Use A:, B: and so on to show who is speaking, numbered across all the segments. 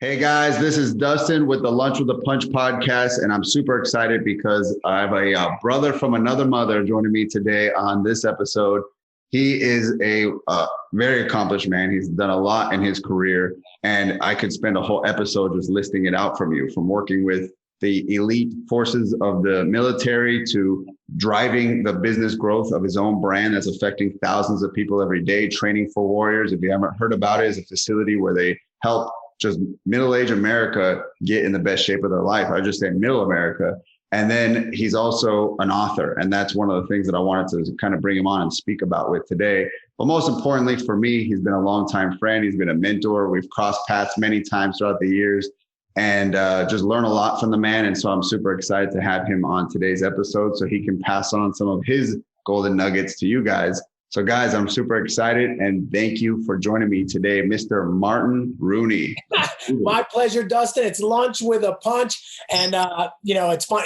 A: Hey guys, this is Dustin with the Lunch with a Punch podcast, and I'm super excited because I have a brother from another mother joining me today on this episode. He is a very accomplished man. He's done a lot in his career, and I could spend a whole episode just listing it out from working with the elite forces of the military to driving the business growth of his own brand that's affecting thousands of people every day. Training for Warriors, if you haven't heard about it, is a facility where they help just middle-aged America get in the best shape of their life. I just say middle America. And then he's also an author. And that's one of the things that I wanted to kind of bring him on and speak about with today. But most importantly for me, he's been a longtime friend. He's been a mentor. We've crossed paths many times throughout the years and just learn a lot from the man. And so I'm super excited to have him on today's episode so he can pass on some of his golden nuggets to you guys. So guys, I'm super excited and thank you for joining me today, Mr. Martin Rooney.
B: My pleasure, Dustin. It's Lunch with a Punch. And, it's fun,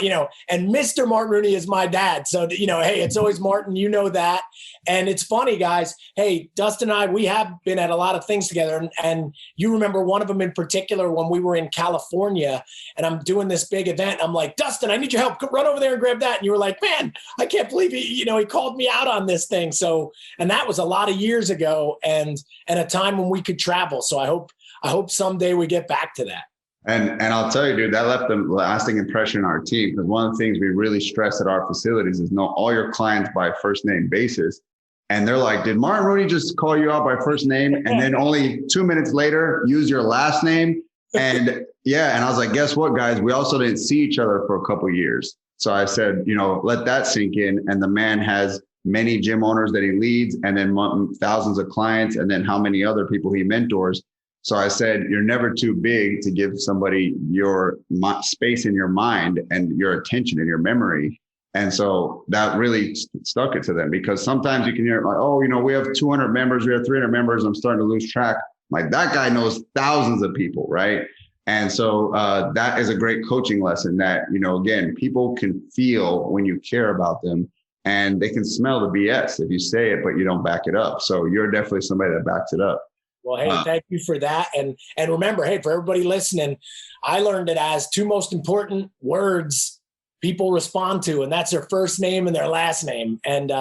B: and Mr. Martin Rooney is my dad. So, hey, it's always Martin, that. And it's funny, guys. Hey, Dustin and I, we have been at a lot of things together. And you remember one of them in particular when we were in California and I'm doing this big event. I'm like, Dustin, I need your help. Run over there and grab that. And you were like, man, I can't believe he called me out on this thing. So, and that was a lot of years ago and a time when we could travel. So I hope someday we get back to that.
A: And I'll tell you, dude, that left a lasting impression on our team because one of the things we really stress at our facilities is know all your clients by first name basis. And they're like, did Martin Rooney just call you out by first name? And then only 2 minutes later, use your last name. And yeah, and I was like, guess what, guys? We also didn't see each other for a couple of years. So I said, let that sink in. And the man has many gym owners that he leads and then thousands of clients and then how many other people he mentors. So I said, you're never too big to give somebody your space in your mind and your attention and your memory. And so that really stuck it to them because sometimes you can hear like, oh, we have 200 members, we have 300 members. I'm starting to lose track. Like that guy knows thousands of people, right? And so that is a great coaching lesson that, again, people can feel when you care about them and they can smell the BS if you say it, but you don't back it up. So you're definitely somebody that backs it up.
B: Well, hey, thank you for that. And remember, hey, for everybody listening, I learned it as two most important words people respond to, and that's their first name and their last name. And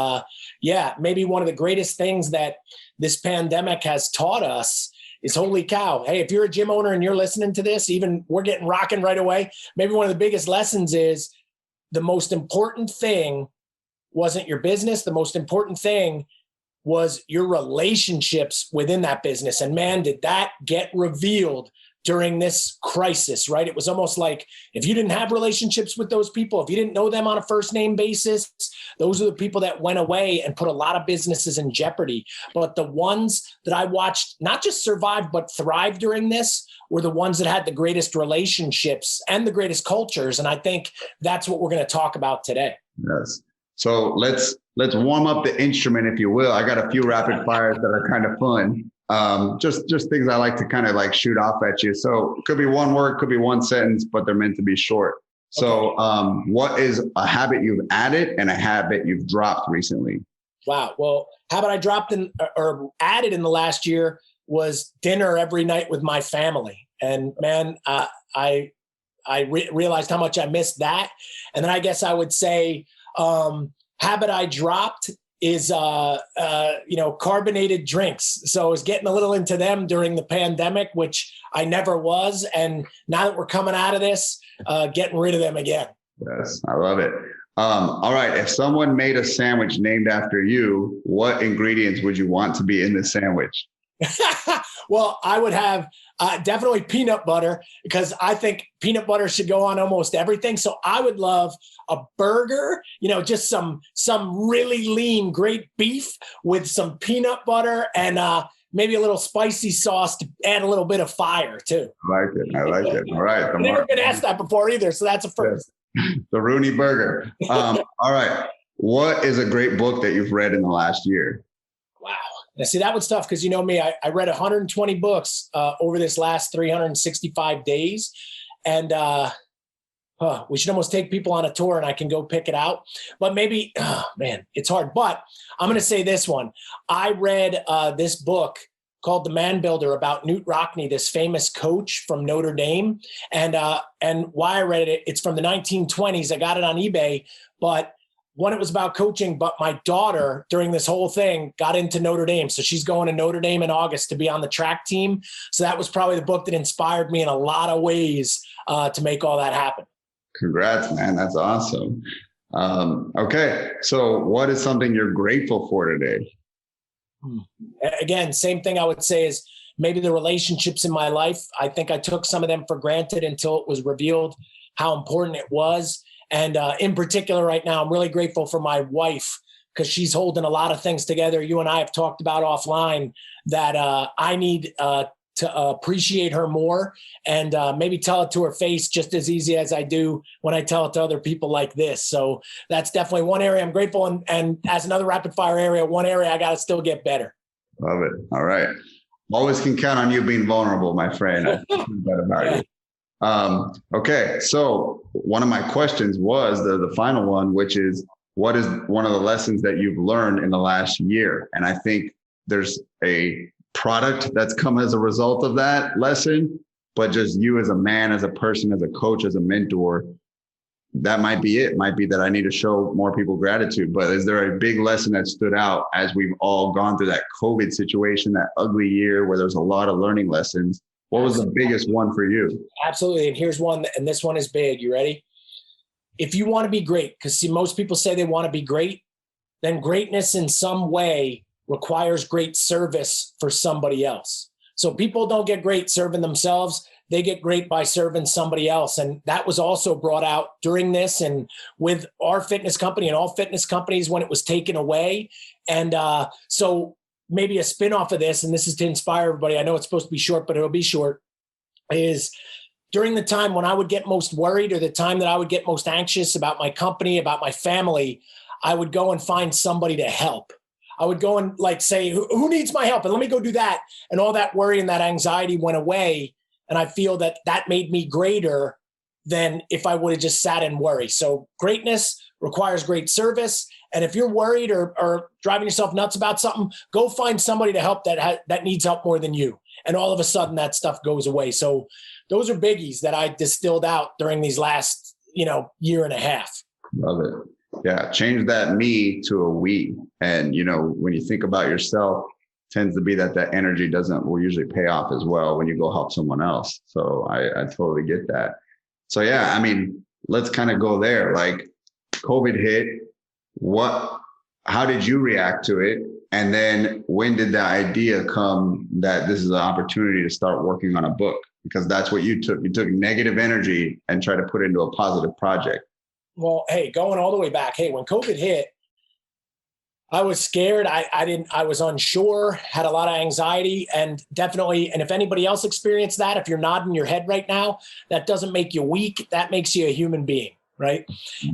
B: maybe one of the greatest things that this pandemic has taught us is holy cow. Hey, if you're a gym owner and you're listening to this, even we're getting rocking right away. Maybe one of the biggest lessons is the most important thing wasn't your business. The most important thing was your relationships within that business. And man, did that get revealed during this crisis, right? It was almost like if you didn't have relationships with those people, if you didn't know them on a first name basis, those are the people that went away and put a lot of businesses in jeopardy. But the ones that I watched not just survive, but thrive during this were the ones that had the greatest relationships and the greatest cultures. And I think that's what we're going to talk about today.
A: Yes. So let's warm up the instrument, if you will. I got a few rapid fires that are kind of fun. Just things I like to kind of like shoot off at you. So it could be one word, could be one sentence, but they're meant to be short. So what is a habit you've added and a habit you've dropped recently?
B: Wow. Well, habit I dropped or added in the last year was dinner every night with my family. And man, I realized how much I missed that. And then I guess I would say, habit I dropped is, carbonated drinks. So I was getting a little into them during the pandemic, which I never was. And now that we're coming out of this, getting rid of them again.
A: Yes, I love it. All right. If someone made a sandwich named after you, what ingredients would you want to be in the sandwich?
B: Well, I would have definitely peanut butter because I think peanut butter should go on almost everything. So I would love a burger, just some really lean, great beef with some peanut butter and maybe a little spicy sauce to add a little bit of fire too.
A: I like it. All right.
B: I've never been asked that before either. So that's a first.
A: The Rooney burger. All right. What is a great book that you've read in the last year?
B: Wow. Now, see, that was tough because you know me, I read 120 books over this last 365 days. And we should almost take people on a tour and I can go pick it out. But maybe, it's hard. But I'm going to say this one. I read this book called The Man Builder about Newt Rockne, this famous coach from Notre Dame. And why I read it, it's from the 1920s. I got it on eBay, but one, it was about coaching, but my daughter during this whole thing got into Notre Dame. So she's going to Notre Dame in August to be on the track team. So that was probably the book that inspired me in a lot of ways to make all that happen.
A: Congrats, man. That's awesome. Okay. So what is something you're grateful for today?
B: Again, same thing I would say is maybe the relationships in my life. I think I took some of them for granted until it was revealed how important it was. And in particular, right now, I'm really grateful for my wife because she's holding a lot of things together. You and I have talked about offline that I need to appreciate her more and maybe tell it to her face just as easy as I do when I tell it to other people like this. So that's definitely one area I'm grateful. And as another rapid fire area, one area I got to still get better.
A: Love it. All right. Always can count on you being vulnerable, my friend. I feel that about you. Okay. So one of my questions was the final one, which is, what is one of the lessons that you've learned in the last year? And I think there's a product that's come as a result of that lesson, but just you as a man, as a person, as a coach, as a mentor, that might be it. Might be that I need to show more people gratitude. But is there a big lesson that stood out as we've all gone through that COVID situation, that ugly year where there's a lot of learning lessons? What was the biggest one for you?
B: Absolutely. And here's one, and this one is big. You ready? If you want to be great, because see, most people say they want to be great, then greatness in some way requires great service for somebody else. So people don't get great serving themselves. They get great by serving somebody else. And that was also brought out during this and with our fitness company and all fitness companies when it was taken away. And so maybe a spin-off of this, and this is to inspire everybody. I know it's supposed to be short, but it'll be short, is during the time when I would get most worried or the time that I would get most anxious about my company, about my family, I would go and find somebody to help. I would go and like say, who needs my help? And let me go do that. And all that worry and that anxiety went away. And I feel that that made me greater than if I would have just sat and worry. So greatness requires great service. And if you're worried or driving yourself nuts about something, go find somebody to help that needs help more than you. And all of a sudden that stuff goes away. So those are biggies that I distilled out during these last, year and a half.
A: Love it. Yeah. Change that me to a we. And, when you think about yourself, tends to be that energy will usually pay off as well when you go help someone else. So I totally get that. So yeah, let's kind of go there. Like COVID hit, how did you react to it? And then when did the idea come that this is an opportunity to start working on a book? Because that's what you took. You took negative energy and tried to put it into a positive project.
B: Well, hey, going all the way back, when COVID hit, I was scared. I was unsure, had a lot of anxiety, and definitely, and if anybody else experienced that, if you're nodding your head right now, that doesn't make you weak. That makes you a human being. Right.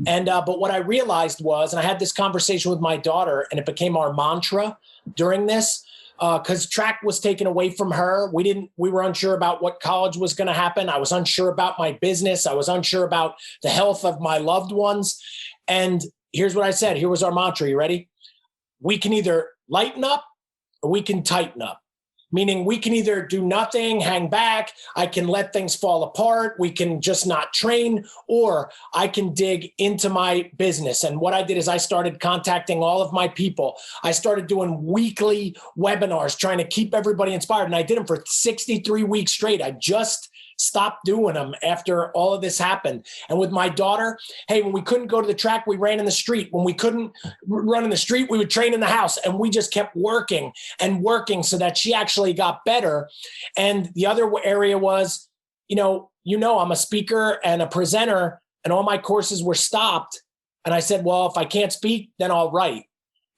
B: And, but what I realized was, and I had this conversation with my daughter and it became our mantra during this, because track was taken away from her. We were unsure about what college was going to happen. I was unsure about my business. I was unsure about the health of my loved ones. And here's what I said. Here was our mantra. You ready? We can either lighten up or we can tighten up. Meaning we can either do nothing, hang back, I can let things fall apart, we can just not train, or I can dig into my business. And what I did is I started contacting all of my people. I started doing weekly webinars, trying to keep everybody inspired. And I did them for 63 weeks straight. I just stopped doing them after all of this happened. And with my daughter, when we couldn't go to the track, we ran in the street. When we couldn't run in the street, we would train in the house. And we just kept working and working so that she actually got better. And the other area was, I'm a speaker and a presenter, and all my courses were stopped. And I said, well, if I can't speak, then I'll write.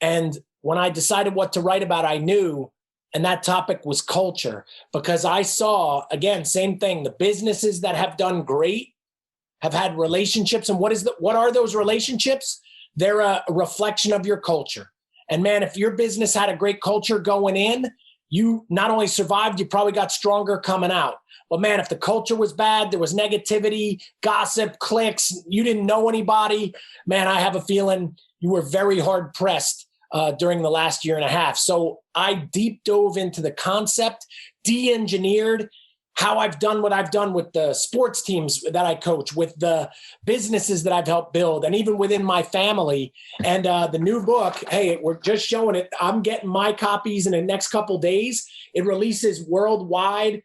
B: And when I decided what to write about, I knew. And that topic was culture, because I saw, again, same thing. The businesses that have done great have had relationships. And what are those relationships? They're a reflection of your culture. And man, if your business had a great culture going in, you not only survived, you probably got stronger coming out. But man, if the culture was bad, there was negativity, gossip, clicks, you didn't know anybody, man, I have a feeling you were very hard pressed during the last year and a half. So I deep dove into the concept, de-engineered how I've done what I've done with the sports teams that I coach, with the businesses that I've helped build, and even within my family. And the new book, hey, we're just showing it. I'm getting my copies in the next couple days. It releases worldwide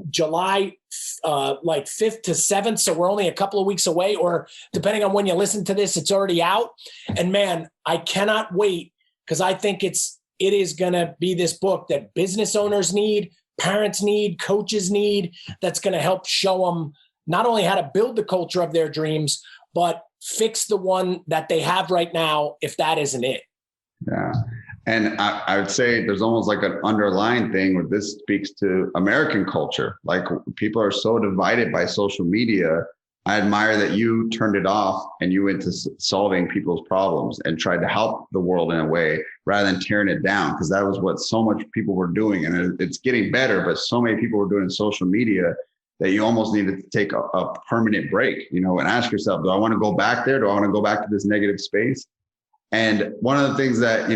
B: July like 5th to 7th. So we're only a couple of weeks away, or depending on when you listen to this, it's already out. And man, I cannot wait, because I think it is going to be this book that business owners need, parents need, coaches need, that's going to help show them not only how to build the culture of their dreams, but fix the one that they have right now, if that isn't it.
A: Yeah. And I would say there's almost like an underlying thing where this speaks to American culture. Like, people are so divided by social media. I admire that you turned it off and you went to solving people's problems and tried to help the world in a way rather than tearing it down, because that was what so much people were doing. And it's getting better, but so many people were doing social media that you almost needed to take a permanent break, and ask yourself, do I want to go back there? Do I want to go back to this negative space? And one of the things that,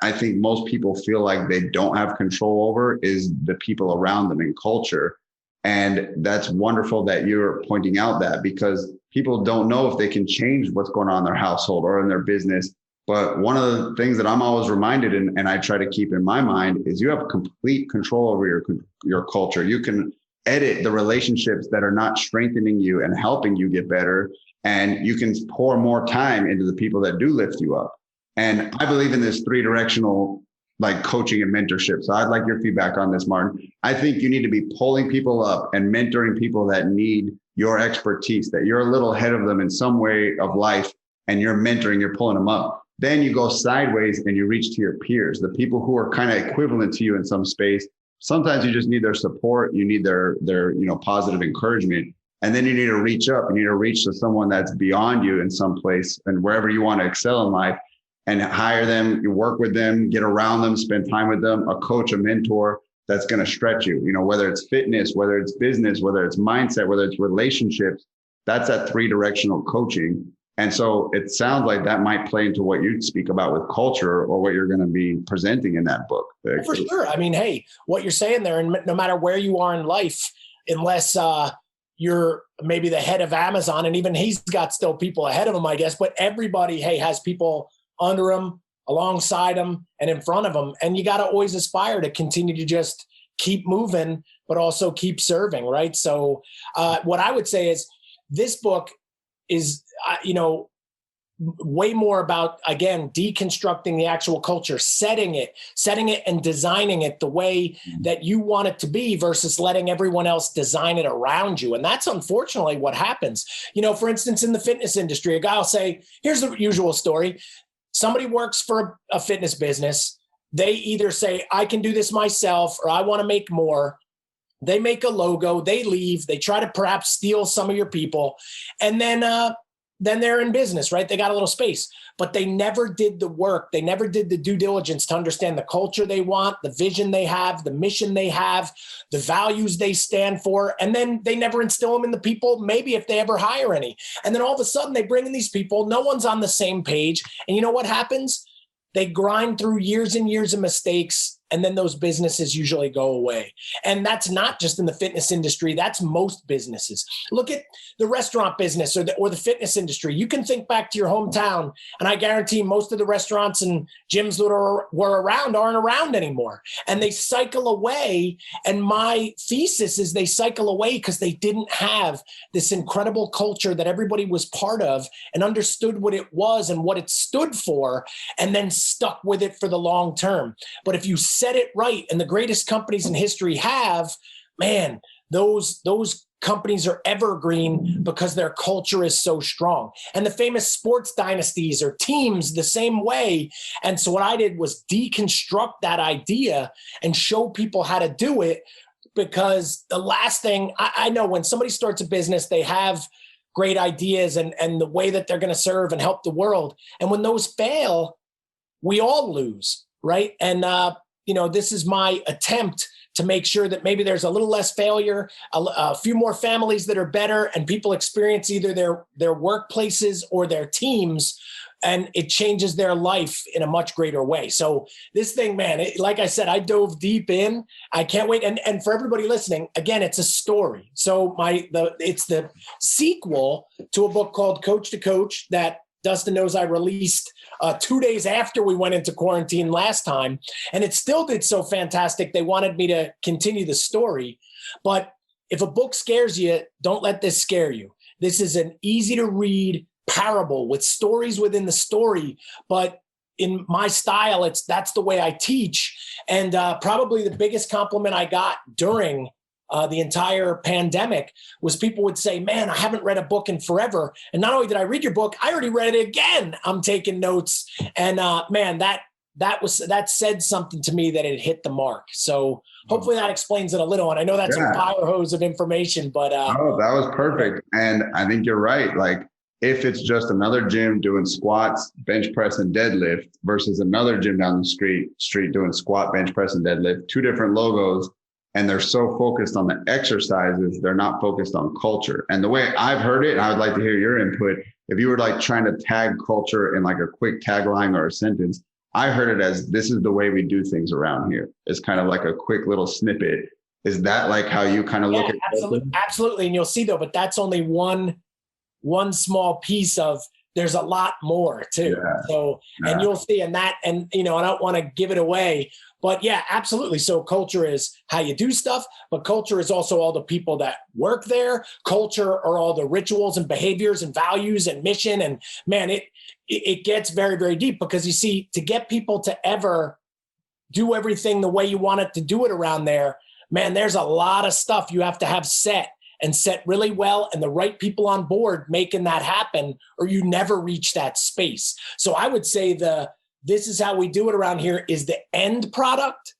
A: I think most people feel like they don't have control over is the people around them in culture. And that's wonderful that you're pointing out that, because people don't know if they can change what's going on in their household or in their business. But one of the things that I'm always reminded, and I try to keep in my mind, is you have complete control over your culture. You can edit the relationships that are not strengthening you and helping you get better. And you can pour more time into the people that do lift you up. And I believe in this 3-directional like coaching and mentorship. So I'd like your feedback on this, Martin. I think you need to be pulling people up and mentoring people that need your expertise, that you're a little ahead of them in some way of life, and you're mentoring, you're pulling them up. Then you go sideways and you reach to your peers, the people who are kind of equivalent to you in some space. Sometimes you just need their support. You need their positive encouragement. And then you need to reach up. You need to reach to someone that's beyond you in some place and wherever you want to excel in life, and hire them, you work with them, get around them, spend time with them, a coach, a mentor that's going to stretch you, whether it's fitness, whether it's business, whether it's mindset, whether it's relationships. That's that 3-directional coaching. And so it sounds like that might play into what you speak about with culture, or what you're going to be presenting in that book.
B: For sure. I mean, hey, what you're saying there, and no matter where you are in life, unless you're maybe the head of Amazon, and even he's got still people ahead of him, I guess, but everybody, hey, has people under him, alongside him, and in front of him. And you got to always aspire to continue to just keep moving, but also keep serving, right? So what I would say is this book is, way more about, again, deconstructing the actual culture, setting it and designing it the way that you want it to be, versus letting everyone else design it around you. And that's unfortunately what happens. For instance, in the fitness industry, a guy will say, here's the usual story. Somebody works for a fitness business. They either say, I can do this myself, or I want to make more. They make a logo, they leave, they try to perhaps steal some of your people. And then they're in business, right? They got a little space, but they never did the work. They never did the due diligence to understand the culture they want, the vision they have, the mission they have, the values they stand for. And then they never instill them in the people, maybe if they ever hire any. And then all of a sudden they bring in these people, no one's on the same page. And you know what happens? They grind through years and years of mistakes, and then those businesses usually go away. And that's not just in the fitness industry. That's most businesses. Look at the restaurant business or the fitness industry. You can think back to your hometown, and I guarantee most of the restaurants and gyms that were around aren't around anymore. And they cycle away. And my thesis is they cycle away because they didn't have this incredible culture that everybody was part of and understood what it was and what it stood for, and then stuck with it for the long term. But if you set it right, and the greatest companies in history have, man, those companies are evergreen because their culture is so strong. And the famous sports dynasties or teams the same way. And so what I did was deconstruct that idea and show people how to do it, because the last thing I know, when somebody starts a business, they have great ideas and the way that they're going to serve and help the world. And when those fail, we all lose, right? And, this is my attempt to make sure that maybe there's a little less failure, a few more families that are better, and people experience either their workplaces or their teams, and it changes their life in a much greater way. So this thing, man, like I said, I dove deep in. I can't wait. And for everybody listening, again, it's a story. So it's the sequel to a book called Coach to Coach that Dustin knows I released 2 days after we went into quarantine last time. And it still did so fantastic. They wanted me to continue the story. But if a book scares you, don't let this scare you. This is an easy to read parable with stories within the story, but in my style, that's the way I teach. And probably the biggest compliment I got during the entire pandemic was people would say, man, I haven't read a book in forever. And not only did I read your book, I already read it again. I'm taking notes. And man, that said something to me that it hit the mark. So hopefully that explains it a little. And I know that's a fire hose of information, but
A: oh, that was perfect. And I think you're right. Like, if it's just another gym doing squats, bench press, and deadlift versus another gym down the street doing squat, bench press, and deadlift, two different logos, and they're so focused on the exercises, they're not focused on culture. And the way I've heard it, and I would like to hear your input, if you were like trying to tag culture in like a quick tagline or a sentence, I heard it as, this is the way we do things around here. It's kind of like a quick little snippet. Is that like how you kind of look at
B: it? Absolutely. And you'll see though, but that's only one small piece of, there's a lot more too. Yeah. So, and you'll see, and I don't want to give it away, but yeah, absolutely. So culture is how you do stuff, but culture is also all the people that work there. Culture are all the rituals and behaviors and values and mission. And man, it gets very, very deep, because you see, to get people to ever do everything the way you want it to do it around there, man, there's a lot of stuff you have to have set really well, and the right people on board making that happen, or you never reach that space. So I would say this is how we do it around here is the end product,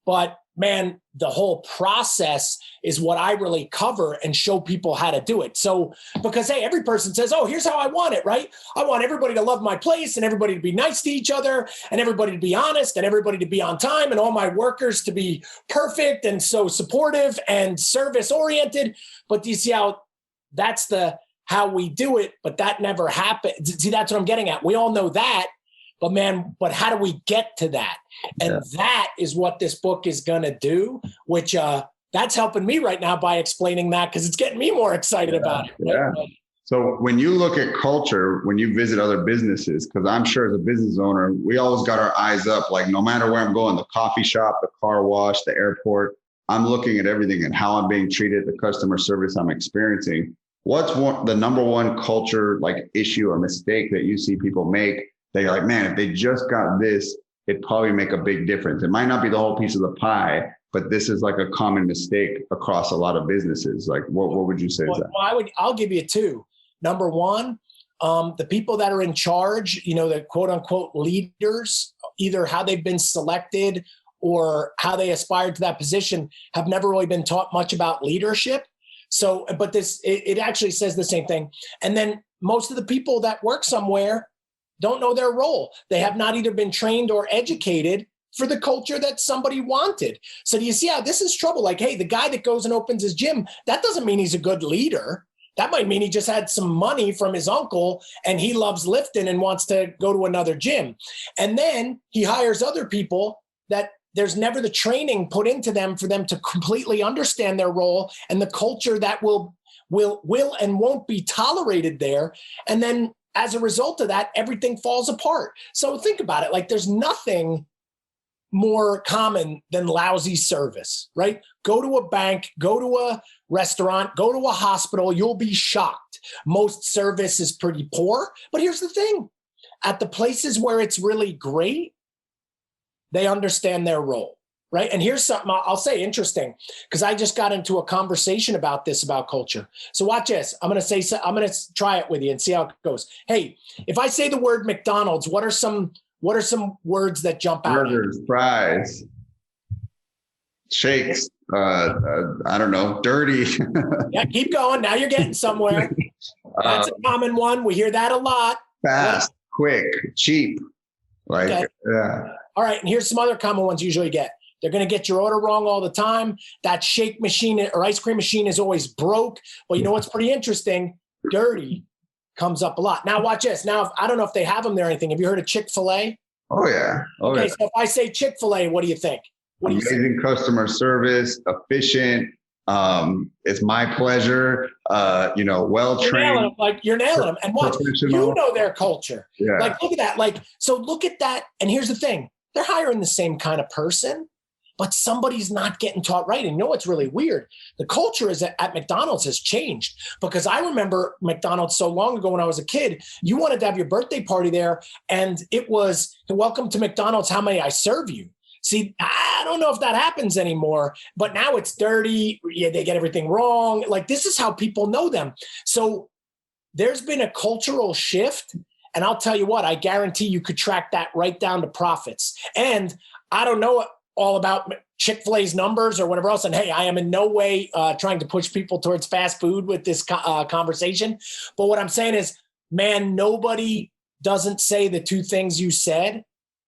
B: but man, the whole process is what I really cover and show people how to do it. So, because hey, every person says, oh, here's how I want it, right? I want everybody to love my place, and everybody to be nice to each other, and everybody to be honest, and everybody to be on time, and all my workers to be perfect and so supportive and service oriented. But do you see how that's how we do it? But that never happened. See, that's what I'm getting at. We all know that. But man, how do we get to that? And that is what this book is going to do, which that's helping me right now by explaining that, because it's getting me more excited about it. Right?
A: Yeah. So when you look at culture, when you visit other businesses, because I'm sure as a business owner, we always got our eyes up, like no matter where I'm going, the coffee shop, the car wash, the airport, I'm looking at everything and how I'm being treated, the customer service I'm experiencing. What's the number one culture like issue or mistake that you see people make? They're like, man, if they just got this, it'd probably make a big difference. It might not be the whole piece of the pie, but this is like a common mistake across a lot of businesses. Like, what would you say is that?
B: Well, I'll give you two. Number one, the people that are in charge, the quote unquote leaders, either how they've been selected or how they aspired to that position, have never really been taught much about leadership. So, but it actually says the same thing. And then most of the people that work somewhere don't know their role. They have not either been trained or educated for the culture that somebody wanted. So do you see how this is trouble? Like, hey, the guy that goes and opens his gym, that doesn't mean he's a good leader. That might mean he just had some money from his uncle and he loves lifting and wants to go to another gym. And then he hires other people that there's never the training put into them for them to completely understand their role and the culture that will and won't be tolerated there. And then as a result of that, everything falls apart. So think about it. Like, there's nothing more common than lousy service, right? Go to a bank, go to a restaurant, go to a hospital, you'll be shocked. Most service is pretty poor. But here's the thing. At the places where it's really great, they understand their role, right? And here's something I'll say interesting, because I just got into a conversation about this, about culture. So watch this. I'm going to try it with you and see how it goes. Hey, if I say the word McDonald's, what are some words that jump out?
A: Burgers, fries, shakes. I don't know, dirty.
B: Yeah, keep going. Now you're getting somewhere. That's a common one. We hear that a lot.
A: Fast, quick, cheap. Like,
B: okay.
A: Yeah.
B: All right. And here's some other common ones you usually get. They're going to get your order wrong all the time. That shake machine or ice cream machine is always broke. Well, you know what's pretty interesting? Dirty comes up a lot. Now watch this. Now, I don't know if they have them there or anything. Have you heard of Chick-fil-A?
A: Oh, yeah.
B: Okay, so if I say Chick-fil-A, what do you think?
A: Amazing customer service, efficient. It's my pleasure. Well-trained.
B: You're nailing them. And watch, you know their culture.
A: Yeah.
B: Like, look at that. So look at that. And here's the thing. They're hiring the same kind of person, but somebody's not getting taught right. And you know what's really weird? The culture at McDonald's has changed, because I remember McDonald's so long ago when I was a kid, you wanted to have your birthday party there, and it was, welcome to McDonald's, how may I serve you? See, I don't know if that happens anymore, but now it's dirty. Yeah, they get everything wrong. Like, this is how people know them. So there's been a cultural shift. And I'll tell you what, I guarantee you could track that right down to profits. And I don't know all about Chick-fil-A's numbers or whatever else. And hey, I am in no way trying to push people towards fast food with this conversation. But what I'm saying is, man, nobody doesn't say the two things you said.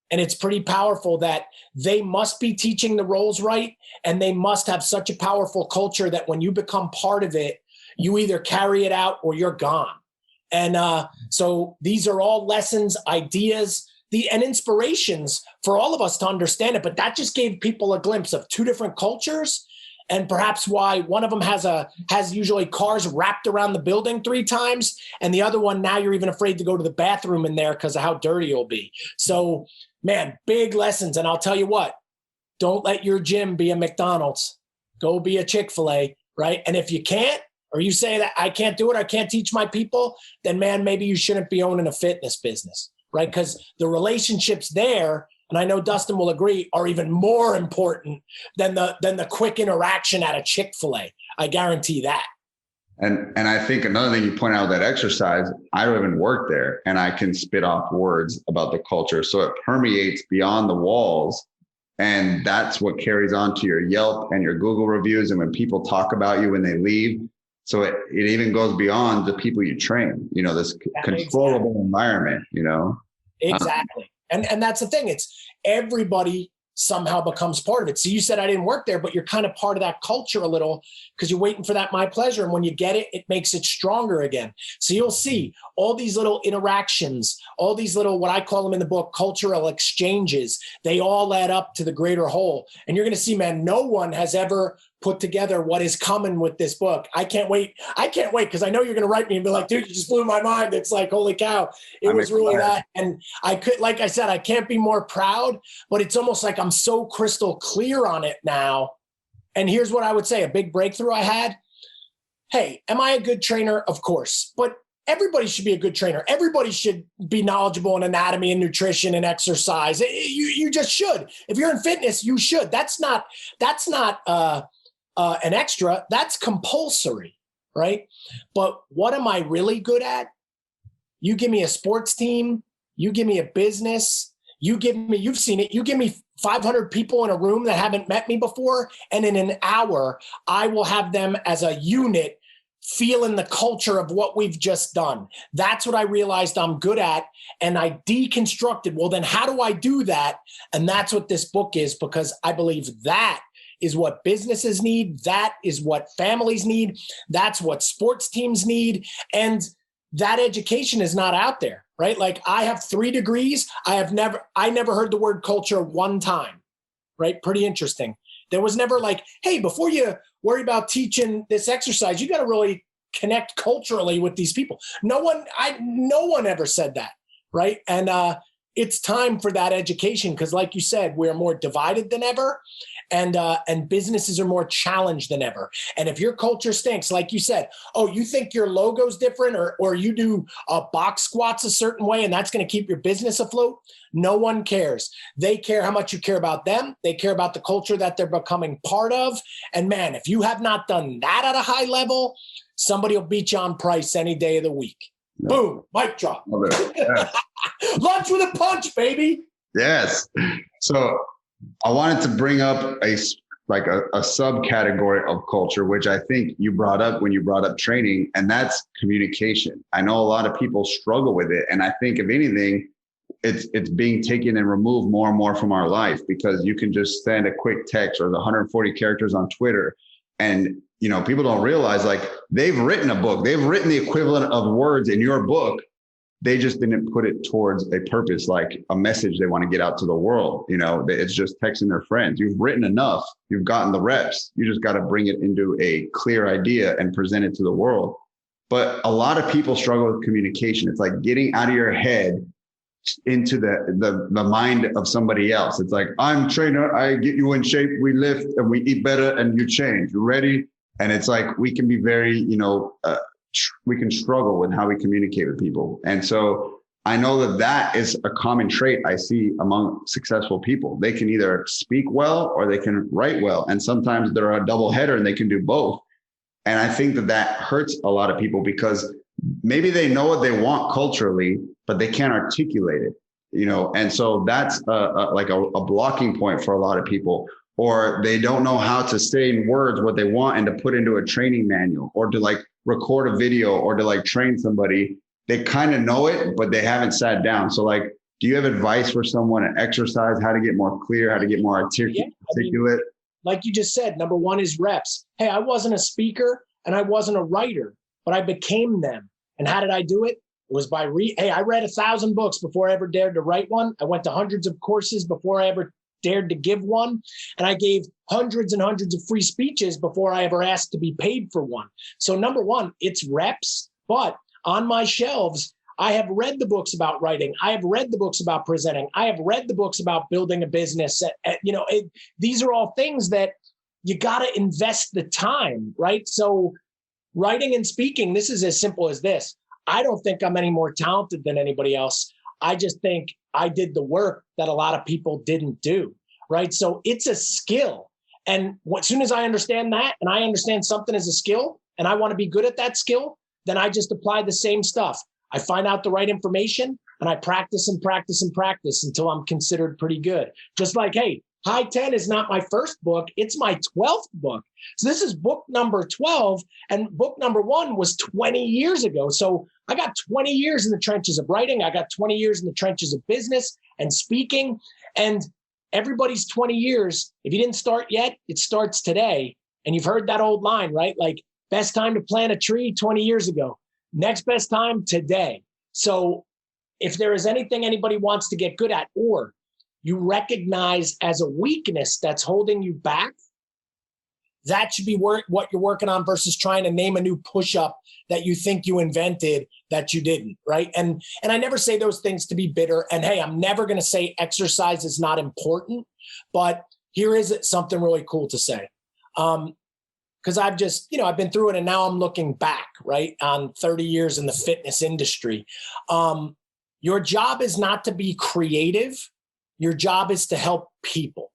B: And it's pretty powerful that they must be teaching the roles right. And they must have such a powerful culture that when you become part of it, you either carry it out or you're gone. And so these are all lessons, ideas, and inspirations for all of us to understand it. But that just gave people a glimpse of two different cultures, and perhaps why one of them has usually cars wrapped around the building 3 times, and the other one, now you're even afraid to go to the bathroom in there because of how dirty it'll be. So, man, big lessons. And I'll tell you what, don't let your gym be a McDonald's. Go be a Chick-fil-A, right? And if you can't, or you say that I can't do it, I can't teach my people, then, man, maybe you shouldn't be owning a fitness business, right? Because the relationships there, and I know Dustin will agree, are even more important than the quick interaction at a Chick-fil-A. I guarantee that.
A: And I think another thing you point out with that exercise, I don't even work there, and I can spit off words about the culture. So it permeates beyond the walls. And that's what carries on to your Yelp and your Google reviews. And when people talk about you when they leave, so it even goes beyond the people you train, this controllable environment,
B: Exactly. And that's the thing. It's everybody somehow becomes part of it. So you said I didn't work there, but you're kind of part of that culture a little, because you're waiting for that my pleasure. And when you get it, it makes it stronger again. So you'll see all these little interactions, all these little, what I call them in the book, cultural exchanges, they all add up to the greater whole. And you're going to see, man, no one has ever put together what is coming with this book. I can't wait. Because I know you're going to write me and be like, dude, you just blew my mind. It's like, holy cow. It was really that. And I could, like I said, I can't be more proud, but it's almost like I'm so crystal clear on it now. And here's what I would say, a big breakthrough I had. Hey, am I a good trainer? Of course. But everybody should be a good trainer. Everybody should be knowledgeable in anatomy and nutrition and exercise. You just should. If you're in fitness, you should. That's not an extra. That's compulsory, right? But what am I really good at? You give me a sports team, you give me a business, you've seen it, you give me 500 people in a room that haven't met me before, and in an hour, I will have them as a unit feeling the culture of what we've just done. That's what I realized I'm good at, and I deconstructed, well, then how do I do that? And that's what this book is, because I believe that is what businesses need. That is what families need. That's what sports teams need. And that education is not out there, right? Like, I have 3 degrees. I never heard the word culture one time, right? Pretty interesting. There was never like, hey, before you worry about teaching this exercise, you got to really connect culturally with these people. No one ever said that, right? And it's time for that education, because like you said, we're more divided than ever. And businesses are more challenged than ever. And if your culture stinks, like you said, oh, you think your logo's different, or you do box squats a certain way, and that's going to keep your business afloat, no one cares. They care how much you care about them. They care about the culture that they're becoming part of. And man, if you have not done that at a high level, somebody will beat you on price any day of the week. Yeah. Boom, mic drop. Yeah. Lunch with a punch, baby.
A: Yes. So I wanted to bring up a subcategory of culture, which I think you brought up when you brought up training, and that's communication. I know a lot of people struggle with it. And I think, if anything, it's being taken and removed more and more from our life, because you can just send a quick text or the 140 characters on Twitter. And, people don't realize, like, they've written a book, they've written the equivalent of words in your book. They just didn't put it towards a purpose, like a message they want to get out to the world. It's just texting their friends. You've written enough, you've gotten the reps. You just got to bring it into a clear idea and present it to the world. But a lot of people struggle with communication. It's like getting out of your head into the mind of somebody else. It's like, I'm trainer, I get you in shape, we lift and we eat better and you change. You ready? And it's like, we can be very, we can struggle with how we communicate with people. And so I know that is a common trait I see among successful people. They can either speak well or they can write well. And sometimes they're a double header and they can do both. And I think that hurts a lot of people, because maybe they know what they want culturally, but they can't articulate it, and so that's like a blocking point for a lot of people. Or they don't know how to say in words what they want and to put into a training manual, or to like record a video, or to like train somebody. They kind of know it, but they haven't sat down. So like, do you have advice for someone to exercise, how to get more clear, how to get more articulate?
B: Like you just said, number one is reps. Hey, I wasn't a speaker and I wasn't a writer, but I became them. And how did I do it? It was by I read 1,000 books before I ever dared to write one. I went to hundreds of courses before I ever dared to give one. And I gave hundreds and hundreds of free speeches before I ever asked to be paid for one. So number one, it's reps. But on my shelves, I have read the books about writing. I have read the books about presenting. I have read the books about building a business. These are all things that you got to invest the time, right? So writing and speaking, this is as simple as this. I don't think I'm any more talented than anybody else. I just think I did the work that a lot of people didn't do, right? So it's a skill. And as soon as I understand that, and I understand something is a skill, and I want to be good at that skill, then I just apply the same stuff. I find out the right information, and I practice and practice and practice until I'm considered pretty good. Just like, hey, High 10 is not my first book. It's my 12th book. So this is book number 12. And book number 1 was 20 years ago. So I got 20 years in the trenches of writing. I got 20 years in the trenches of business and speaking. And everybody's 20 years. If you didn't start yet, it starts today. And you've heard that old line, right? Like, best time to plant a tree 20 years ago. Next best time today. So if there is anything anybody wants to get good at, or you recognize as a weakness that's holding you back, that should be what you're working on, versus trying to name a new push-up that you think you invented that you didn't, right? And I never say those things to be bitter. And hey, I'm never going to say exercise is not important, but here is something really cool to say. Because I've just, I've been through it, and now I'm looking back, right, on 30 years in the fitness industry. Your job is not to be creative. Your job is to help people.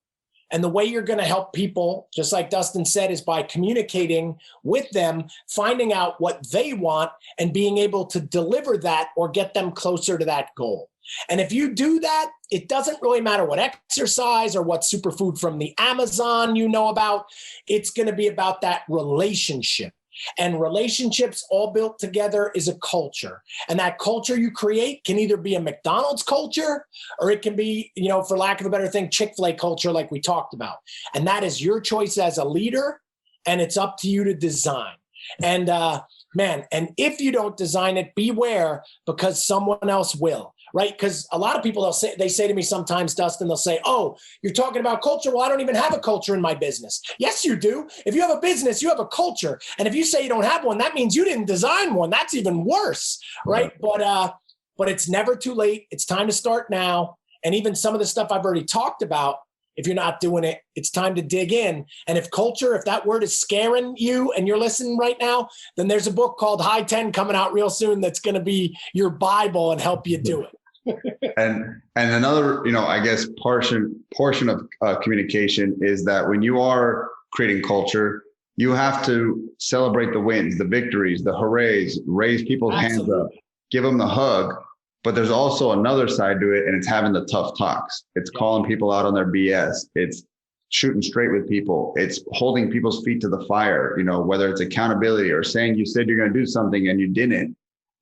B: And the way you're going to help people, just like Dustin said, is by communicating with them, finding out what they want, and being able to deliver that or get them closer to that goal. And if you do that, it doesn't really matter what exercise or what superfood from the Amazon you know about. It's going to be about that relationship. And relationships all built together is a culture. And that culture you create can either be a McDonald's culture, or it can be, for lack of a better thing, Chick-fil-A culture, like we talked about. And that is your choice as a leader, and it's up to you to design. And and if you don't design it, beware, because someone else will. Right? Because a lot of people, they say to me sometimes, Dustin, they'll say, oh, you're talking about culture. Well, I don't even have a culture in my business. Yes, you do. If you have a business, you have a culture. And if you say you don't have one, that means you didn't design one. That's even worse. Right? But it's never too late. It's time to start now. And even some of the stuff I've already talked about, if you're not doing it, it's time to dig in. And if that word is scaring you and you're listening right now, then there's a book called High 10 coming out real soon that's going to be your Bible and help you do it.
A: And another, I guess portion of communication is that when you are creating culture, you have to celebrate the wins, the victories, the hoorays, raise people's hands up, give them the hug. But there's also another side to it, and it's having the tough talks. It's calling people out on their BS. It's shooting straight with people. It's holding people's feet to the fire, whether it's accountability or saying you said you're going to do something and you didn't.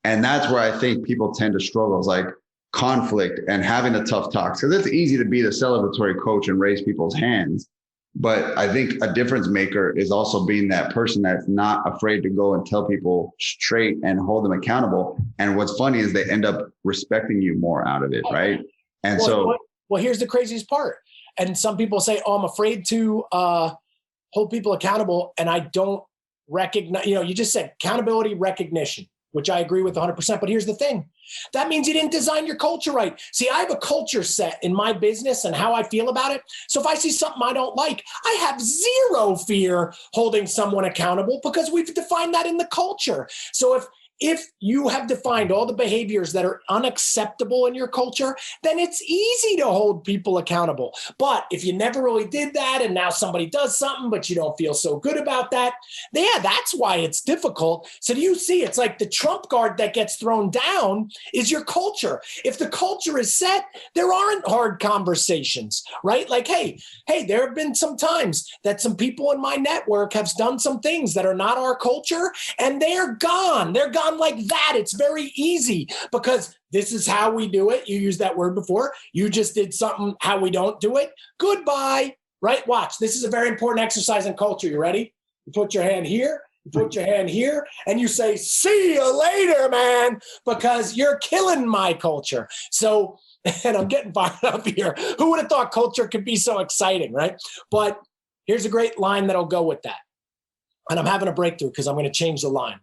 A: And that's where I think people tend to struggle. It's like, conflict and having the tough talks. Because it's easy to be the celebratory coach and raise people's hands. But I think a difference maker is also being that person that's not afraid to go and tell people straight and hold them accountable. And what's funny is they end up respecting you more out of it, right? And
B: well, here's the craziest part. And some people say, oh, I'm afraid to hold people accountable. And I don't recognize, you just said accountability, recognition, which I agree with 100%. But here's the thing. That means you didn't design your culture right. See, I have a culture set in my business and how I feel about it. So if I see something I don't like, I have zero fear holding someone accountable because we've defined that in the culture. So if you have defined all the behaviors that are unacceptable in your culture, then it's easy to hold people accountable. But if you never really did that and now somebody does something, but you don't feel so good about that, that's why it's difficult. So do you see, it's like the trump card that gets thrown down is your culture. If the culture is set, there aren't hard conversations, right? Like, hey, there have been some times that some people in my network have done some things that are not our culture and they're gone. They're gone like that. It's very easy because this is how we do it. You used that word before. You just did something how we don't do it. Goodbye, right? Watch. This is a very important exercise in culture. You ready? You put your hand here, you put your hand here, and you say, see you later, man, because you're killing my culture. So, and I'm getting fired up here. Who would have thought culture could be so exciting, right? But here's a great line that'll go with that. And I'm having a breakthrough because I'm going to change the line.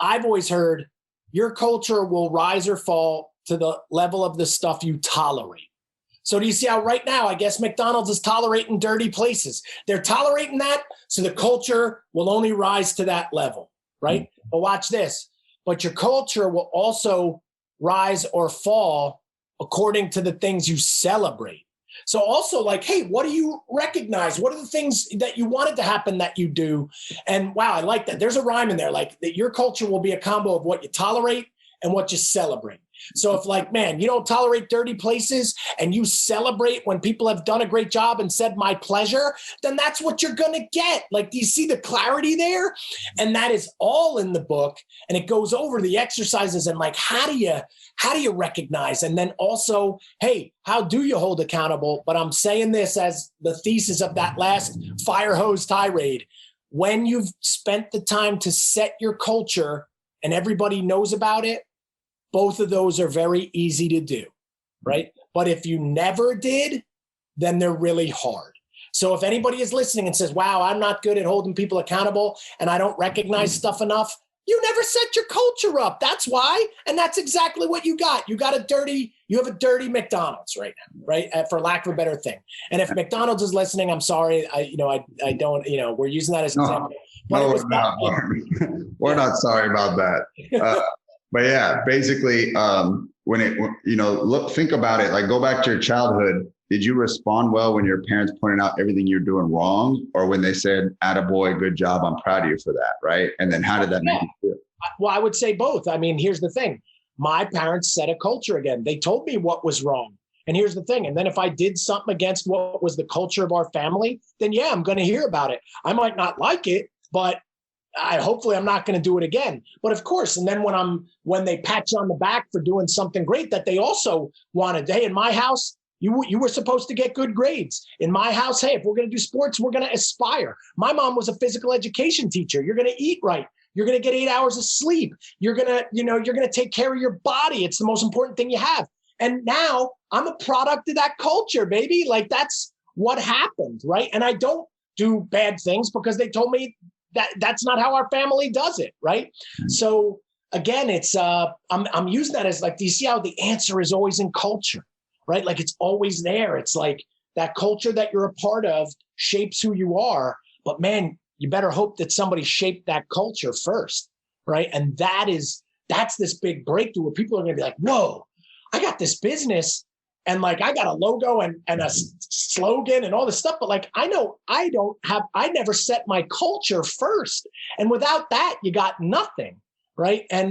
B: I've always heard your culture will rise or fall to the level of the stuff you tolerate. So do you see how right now, I guess McDonald's is tolerating dirty places. They're tolerating that, so the culture will only rise to that level, right? Mm-hmm. But watch this. But your culture will also rise or fall according to the things you celebrate. So also like, hey, what do you recognize? What are the things that you wanted to happen that you do? And wow, I like that. There's a rhyme in there, like that your culture will be a combo of what you tolerate and what you celebrate. So if like, man, you don't tolerate dirty places and you celebrate when people have done a great job and said my pleasure, then that's what you're going to get. Like, do you see the clarity there? And that is all in the book. And it goes over the exercises and like, how do you recognize? And then also, hey, how do you hold accountable? But I'm saying this as the thesis of that last fire hose tirade. When you've spent the time to set your culture and everybody knows about it, both of those are very easy to do, right? But if you never did, then they're really hard. So if anybody is listening and says, wow, I'm not good at holding people accountable and I don't recognize stuff enough, you never set your culture up. That's why. And that's exactly what you got. You have a dirty McDonald's right now, right? For lack of a better thing. And if McDonald's is listening, I'm sorry. I don't, we're using that as an example. But
A: no, we're not sorry about that. But yeah, basically, think about it, like go back to your childhood. Did you respond well when your parents pointed out everything you're doing wrong, or when they said, attaboy, good job, I'm proud of you for that, right? And then how did that make you feel?
B: Well, I would say both. I mean, here's the thing. My parents set a culture again. They told me what was wrong. And here's the thing. And then if I did something against what was the culture of our family, then yeah, I'm going to hear about it. I might not like it, but hopefully I'm not going to do it again. But of course, and then when they pat you on the back for doing something great that they also wanted, hey, in my house, you were supposed to get good grades. In my house, hey, if we're going to do sports, we're going to aspire. My mom was a physical education teacher. You're going to eat right. You're going to get 8 hours of sleep. You're going to take care of your body. It's the most important thing you have. And now I'm a product of that culture, baby. Like that's what happened, right? And I don't do bad things because they told me that's not how our family does it, right? So again, it's I'm using that as like, do you see how the answer is always in culture, right? Like it's always there. It's like that culture that you're a part of shapes who you are, but man, you better hope that somebody shaped that culture first, right? And that's this big breakthrough where people are going to be like, whoa, I got this business and like I got a logo and a slogan and all this stuff, but like I know I never set my culture first. And without that, you got nothing, right? And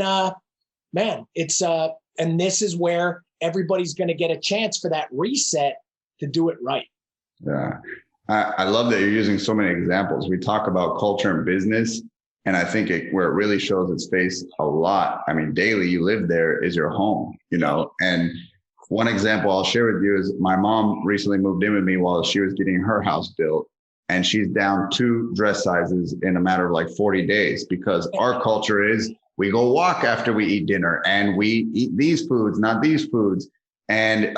B: man, it's and this is where everybody's going to get a chance for that reset to do it right.
A: Yeah. I love that you're using so many examples. We talk about culture and business, and I think where it really shows its face a lot, I mean, daily you live there is your home, and one example I'll share with you is my mom recently moved in with me while she was getting her house built. And she's down 2 dress sizes in a matter of like 40 days because our culture is we go walk after we eat dinner and we eat these foods, not these foods. And,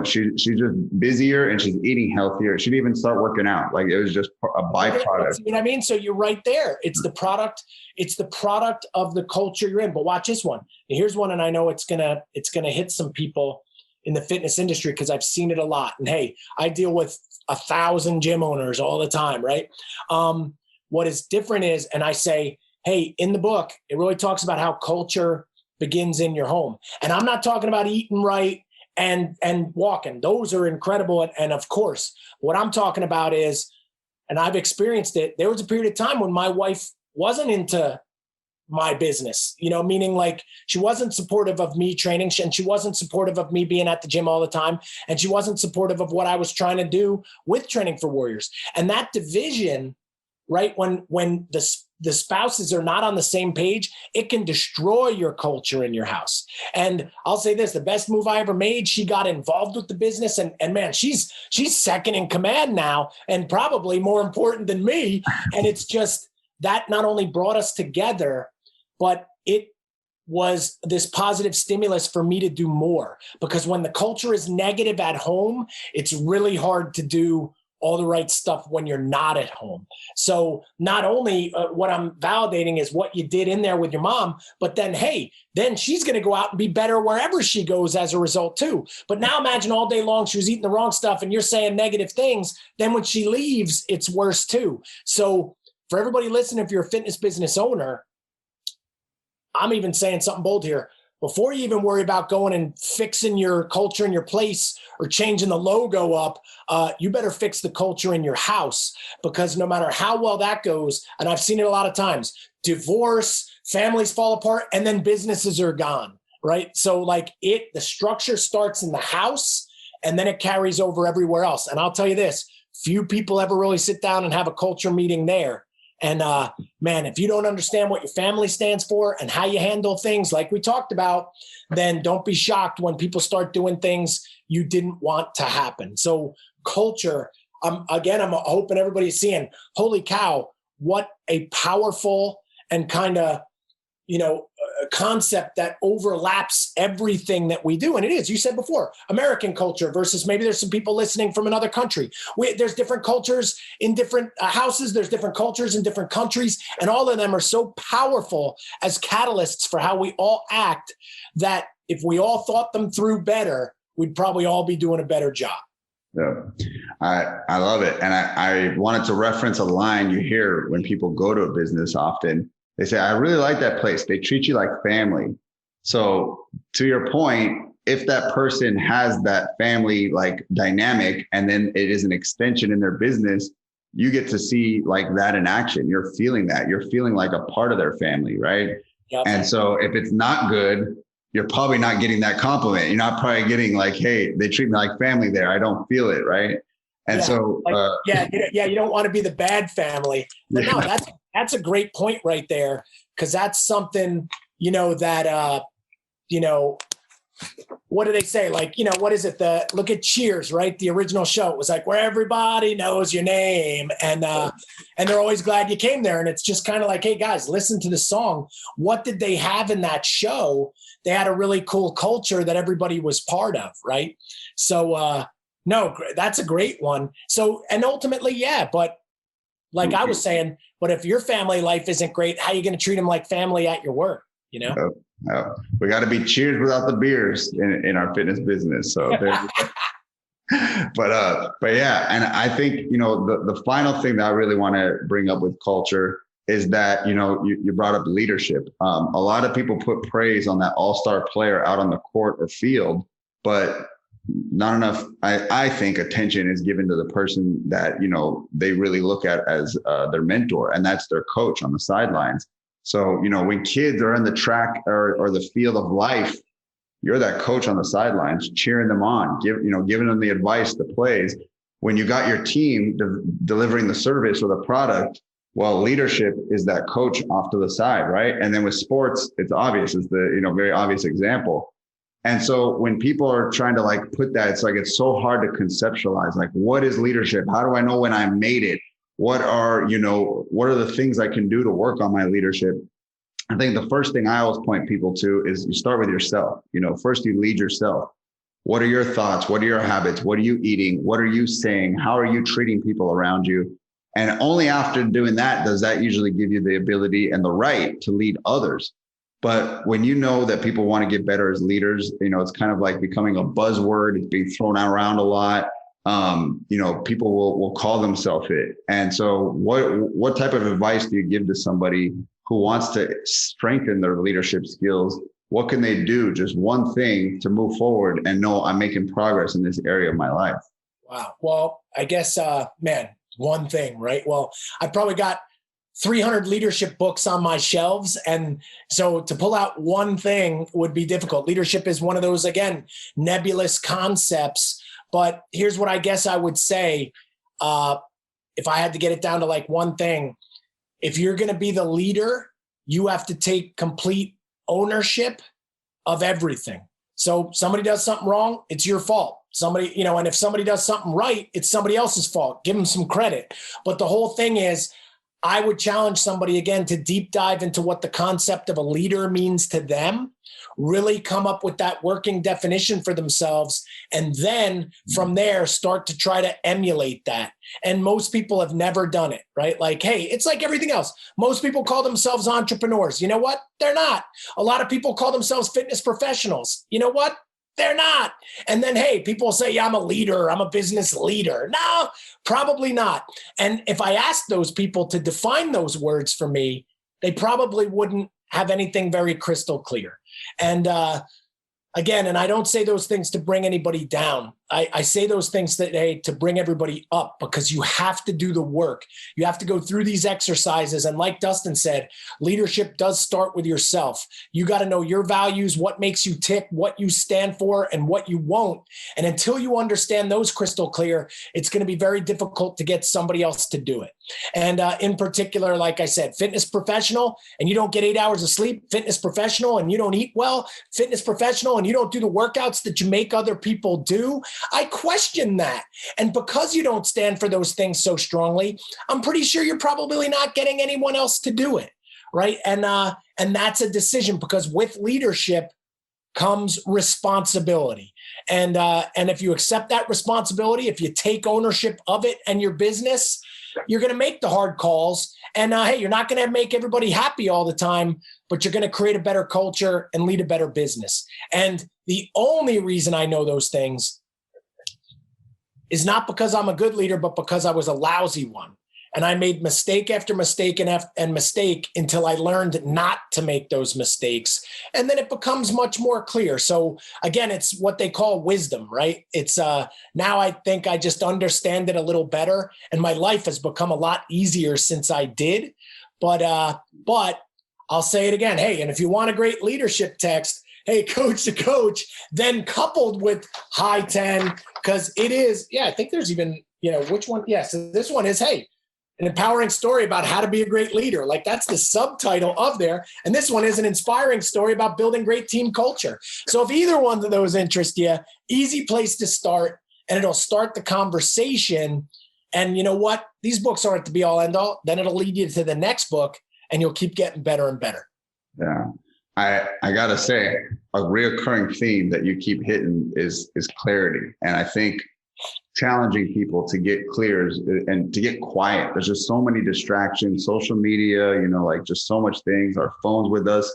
A: she's just busier and she's eating healthier. She didn't even start working out. Like it was just a byproduct.
B: You know what I mean? So you're right there. It's the product. It's the product of the culture you're in. But watch this one. And here's one. And I know it's going to hit some people in the fitness industry because I've seen it a lot. And hey, I deal with 1,000 gym owners all the time, right? What is different is, and I say, hey, in the book, it really talks about how culture begins in your home. And I'm not talking about eating right and walking. Those are incredible. And of course, what I'm talking about is, and I've experienced it, there was a period of time when my wife wasn't into my business, meaning like she wasn't supportive of me training and she wasn't supportive of me being at the gym all the time. And she wasn't supportive of what I was trying to do with Training for Warriors. And that division, right? When the spouses are not on the same page, it can destroy your culture in your house. And I'll say this, the best move I ever made, she got involved with the business and man, she's second in command now and probably more important than me. And it's just that not only brought us together, but it was this positive stimulus for me to do more because when the culture is negative at home, it's really hard to do all the right stuff when you're not at home. So not only what I'm validating is what you did in there with your mom, but then, hey, then she's going to go out and be better wherever she goes as a result too. But now imagine all day long she was eating the wrong stuff and you're saying negative things. Then when she leaves, it's worse too. So for everybody listening, if you're a fitness business owner, I'm even saying something bold here. Before you even worry about going and fixing your culture in your place or changing the logo up, you better fix the culture in your house because no matter how well that goes, and I've seen it a lot of times, divorce, families fall apart, and then businesses are gone, right? So the structure starts in the house and then it carries over everywhere else. And I'll tell you this, few people ever really sit down and have a culture meeting there. And man, if you don't understand what your family stands for and how you handle things like we talked about, then don't be shocked when people start doing things you didn't want to happen. So culture, I'm hoping everybody's seeing, holy cow, what a powerful and kind of, concept that overlaps everything that we do. And it is, you said before, American culture versus maybe there's some people listening from another country. There's different cultures in different houses. There's different cultures in different countries. And all of them are so powerful as catalysts for how we all act that if we all thought them through better, we'd probably all be doing a better job.
A: Yeah, I love it. And I wanted to reference a line you hear when people go to a business often. They say, I really like that place. They treat you like family. So to your point, if that person has that family like dynamic, and then it is an extension in their business, you get to see like that in action. You're feeling that. You're feeling like a part of their family, right? Yep. And so if it's not good, you're probably not getting that compliment. You're not probably getting like, hey, they treat me like family there. I don't feel it, right? And
B: you don't want to be the bad family. But no, that's a great point right there, because that's something, that, what do they say? Like, what is it? Look at Cheers, right? The original show. It was like where everybody knows your name, and they're always glad you came there. And it's just kind of like, hey guys, listen to the song. What did they have in that show? They had a really cool culture that everybody was part of, right? So, no, that's a great one. So, and ultimately, yeah, but like I was saying, but if your family life isn't great, how are you going to treat them like family at your work?
A: No. We got to be cheers without the beers in our fitness business. So, but yeah, and I think, the final thing that I really want to bring up with culture is that, you brought up leadership. A lot of people put praise on that all-star player out on the court or field, but not enough, I think, attention is given to the person that, they really look at as their mentor, and that's their coach on the sidelines. So, when kids are in the track or the field of life, you're that coach on the sidelines, cheering them on, giving them the advice, the plays. When you got your team delivering the service or the product, well, leadership is that coach off to the side, right? And then with sports, it's obvious. It's the, very obvious example. And so when people are trying to like put that, it's like, it's so hard to conceptualize, like, what is leadership? How do I know when I made it? What are the things I can do to work on my leadership? I think the first thing I always point people to is you start with yourself. First you lead yourself. What are your thoughts? What are your habits? What are you eating? What are you saying? How are you treating people around you? And only after doing that does that usually give you the ability and the right to lead others. But when you know that people want to get better as leaders, it's kind of like becoming a buzzword. It's being thrown around a lot. People will call themselves it. And so what type of advice do you give to somebody who wants to strengthen their leadership skills? What can they do? Just one thing to move forward and know I'm making progress in this area of my life.
B: Wow. Well, I guess, one thing, right? Well, I probably got 300 leadership books on my shelves. And so to pull out one thing would be difficult. Leadership is one of those, again, nebulous concepts. But here's what I guess I would say. If I had to get it down to like one thing, if you're going to be the leader, you have to take complete ownership of everything. So somebody does something wrong, it's your fault. And if somebody does something right, it's somebody else's fault. Give them some credit. But the whole thing is, I would challenge somebody again to deep dive into what the concept of a leader means to them, really come up with that working definition for themselves, and then from there start to try to emulate that. And most people have never done it, right? Like, hey, it's like everything else. Most people call themselves entrepreneurs. You know what? They're not. A lot of people call themselves fitness professionals. You know what? They're not. And then, hey, people say, yeah, I'm a leader. I'm a business leader. No, probably not. And if I asked those people to define those words for me, they probably wouldn't have anything very crystal clear. And again, and I don't say those things to bring anybody down. I say those things today to bring everybody up, because you have to do the work. You have to go through these exercises. And like Dustin said, leadership does start with yourself. You got to know your values, what makes you tick, what you stand for, and what you won't. And until you understand those crystal clear, it's going to be very difficult to get somebody else to do it. And in particular, like I said, fitness professional and you don't get 8 hours of sleep, fitness professional and you don't eat well, fitness professional and you don't do the workouts that you make other people do. I question that. And because you don't stand for those things so strongly, I'm pretty sure you're probably not getting anyone else to do it. Right. And that's a decision, because with leadership comes responsibility. And if you accept that responsibility, if you take ownership of it and your business, you're going to make the hard calls. And hey, you're not going to make everybody happy all the time, but you're going to create a better culture and lead a better business. And the only reason I know those things is not because I'm a good leader, but because I was a lousy one. And I made mistake after mistake and mistake until I learned not to make those mistakes. And then it becomes much more clear. So again, it's what they call wisdom, right? It's now I think I just understand it a little better, and my life has become a lot easier since I did. But I'll say it again. Hey, and if you want a great leadership text, hey, coach to coach, then coupled with high 10, because it is, I think there's even, which one? So this one is, hey, an empowering story about how to be a great leader. Like, that's the subtitle of there. And this one is an inspiring story about building great team culture. So if either one of those interest you, easy place to start, and it'll start the conversation. And you know what? These books aren't the be all end all. Then it'll lead you to the next book and you'll keep getting better and better.
A: Yeah. I got to say, a reoccurring theme that you keep hitting is clarity. And I think challenging people to get clear and to get quiet. There's just so many distractions, social media, like just so much things, our phones with us.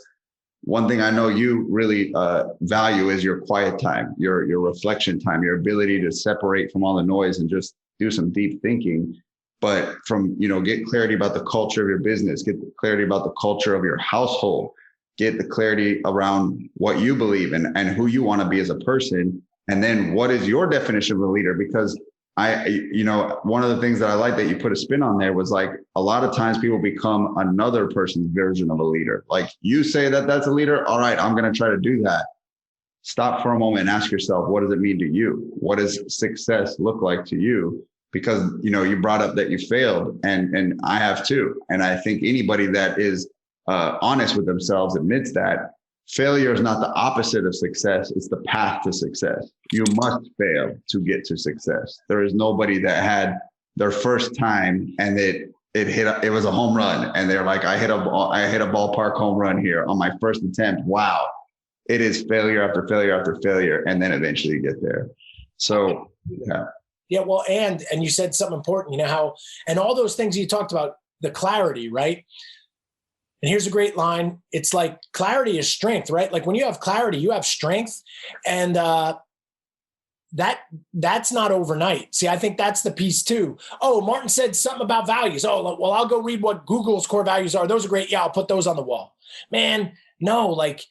A: One thing I know you really value is your quiet time, your reflection time, your ability to separate from all the noise and just do some deep thinking. But get clarity about the culture of your business, get clarity about the culture of your household, get the clarity around what you believe in and who you want to be as a person. And then what is your definition of a leader? Because one of the things that I like that you put a spin on there was like, a lot of times people become another person's version of a leader. Like, you say that that's a leader. All right, I'm going to try to do that. Stop for a moment and ask yourself, what does it mean to you? What does success look like to you? Because, you brought up that you failed, and I have too. And I think anybody that is honest with themselves admits that. failure is not the opposite of success. It's the path to success. You must fail to get to success. There is nobody that had their first time and it was a home run. And they're like, I hit a ballpark home run here on my first attempt. Wow. It is failure after failure after failure. And then eventually you get there. So, yeah.
B: Yeah. Well, and you said something important, you know, how, and all those things you talked about, the clarity, right? And here's a great line. It's like clarity is strength, right? Like when you have clarity, you have strength. And that's not overnight. See, I think that's the piece too. Oh, Martin said something about values. Oh, well, I'll go read what Google's core values are. Those are great. Yeah, I'll put those on the wall. Man, no, like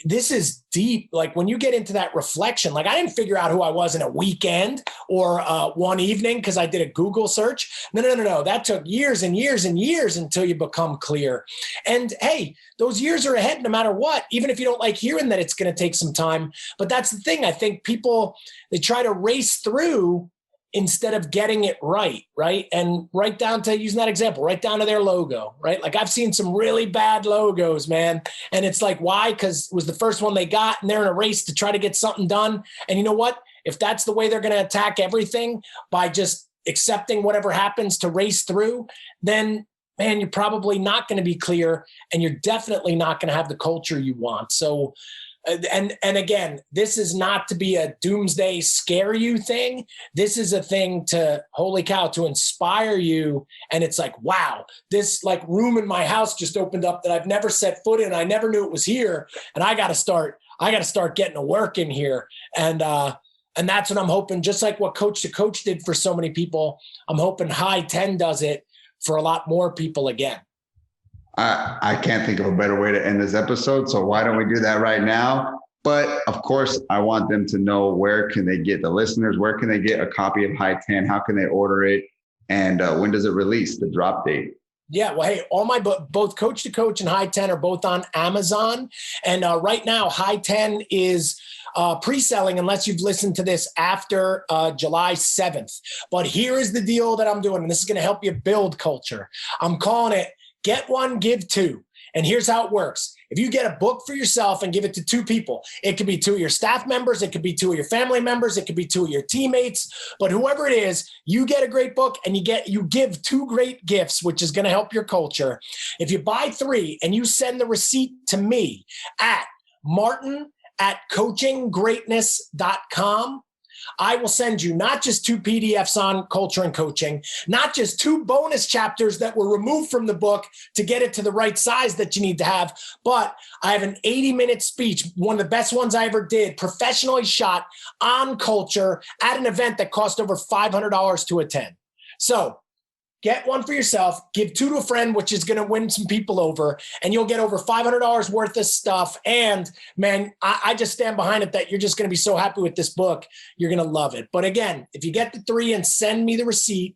B: this is deep. Like when you get into that reflection, like I didn't figure out who I was in a weekend or one evening because I did a Google search. No. That took years and years and years until you become clear. And hey, those years are ahead no matter what, even if you don't like hearing that it's going to take some time. But that's the thing. I think people, they try to race through instead of getting it right? And right down to using that example, right down to their logo, right? Like I've seen some really bad logos, man. And it's like, why? Because it was the first one they got and they're in a race to try to get something done. And you know what? If that's the way they're going to attack everything by just accepting whatever happens to race through, then man, you're probably not going to be clear and you're definitely not going to have the culture you want. So and again, this is not to be a doomsday scare you thing. This is a thing to, holy cow, to inspire you. And it's like, wow, this like room in my house just opened up that I've never set foot in. I never knew it was here. And I got to start getting to work in here. And that's what I'm hoping, just like what Coach to Coach did for so many people, I'm hoping High 10 does it for a lot more people again.
A: I can't think of a better way to end this episode. So why don't we do that right now? But of course, I want them to know where can they get the listeners, where can they get a copy of High 10? How can they order it? And when does it release, the drop date?
B: Yeah, well, hey, all my both Coach to Coach and High 10 are both on Amazon. And right now, High 10 is pre-selling unless you've listened to this after July 7th. But here is the deal that I'm doing, and this is going to help you build culture. I'm calling it Get One, Give Two. And here's how it works. If you get a book for yourself and give it to two people, it could be two of your staff members, it could be two of your family members, it could be two of your teammates, but whoever it is, you get a great book and you give two great gifts, which is going to help your culture. If you buy three and you send the receipt to me at martin@coachinggreatness.com, I will send you not just 2 PDFs on culture and coaching, not just 2 bonus chapters that were removed from the book to get it to the right size that you need to have, but I have an 80-minute speech, one of the best ones I ever did, professionally shot on culture at an event that cost over $500 to attend. So get one for yourself, give 2 to a friend, which is going to win some people over, and you'll get over $500 worth of stuff. And man, I just stand behind it that you're just going to be so happy with this book. You're going to love it. But again, if you get the 3 and send me the receipt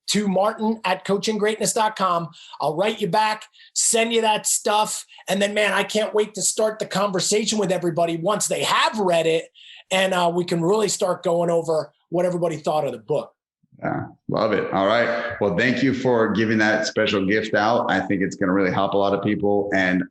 B: to martin@coachinggreatness.com, I'll write you back, send you that stuff. And then, man, I can't wait to start the conversation with everybody once they have read it. And we can really start going over what everybody thought of the book.
A: Yeah, love it. All right. Well, thank you for giving that special gift out. I think it's going to really help a lot of people. And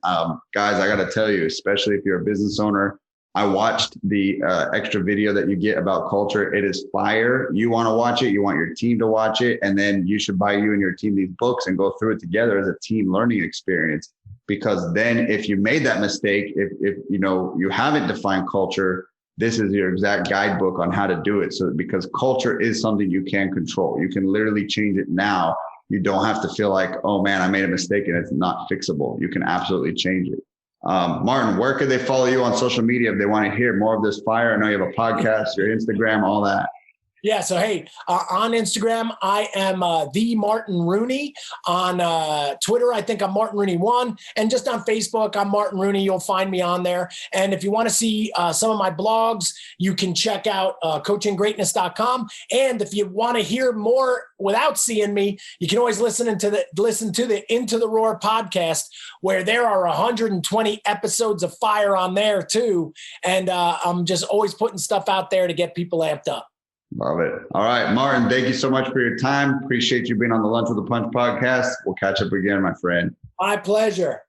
A: guys, I got to tell you, especially if you're a business owner, I watched the extra video that you get about culture. It is fire. You want to watch it. You want your team to watch it. And then you should buy you and your team these books and go through it together as a team learning experience. Because then if you made that mistake, if you haven't defined culture, this is your exact guidebook on how to do it. So because culture is something you can control. You can literally change it now. You don't have to feel like, oh man, I made a mistake and it's not fixable. You can absolutely change it. Martin, where could they follow you on social media if they want to hear more of this fire? I know you have a podcast, your Instagram, all that.
B: Yeah. So, hey, on Instagram, I am the Martin Rooney. On Twitter, I think I'm Martin Rooney 1. And just on Facebook, I'm Martin Rooney. You'll find me on there. And if you want to see some of my blogs, you can check out coachinggreatness.com. And if you want to hear more without seeing me, you can always listen to the Into the Roar podcast, where there are 120 episodes of fire on there too. And I'm just always putting stuff out there to get people amped up.
A: Love it. All right, Martin, thank you so much for your time. Appreciate you being on the Lunch with the Punch podcast. We'll catch up again, my friend.
B: My pleasure.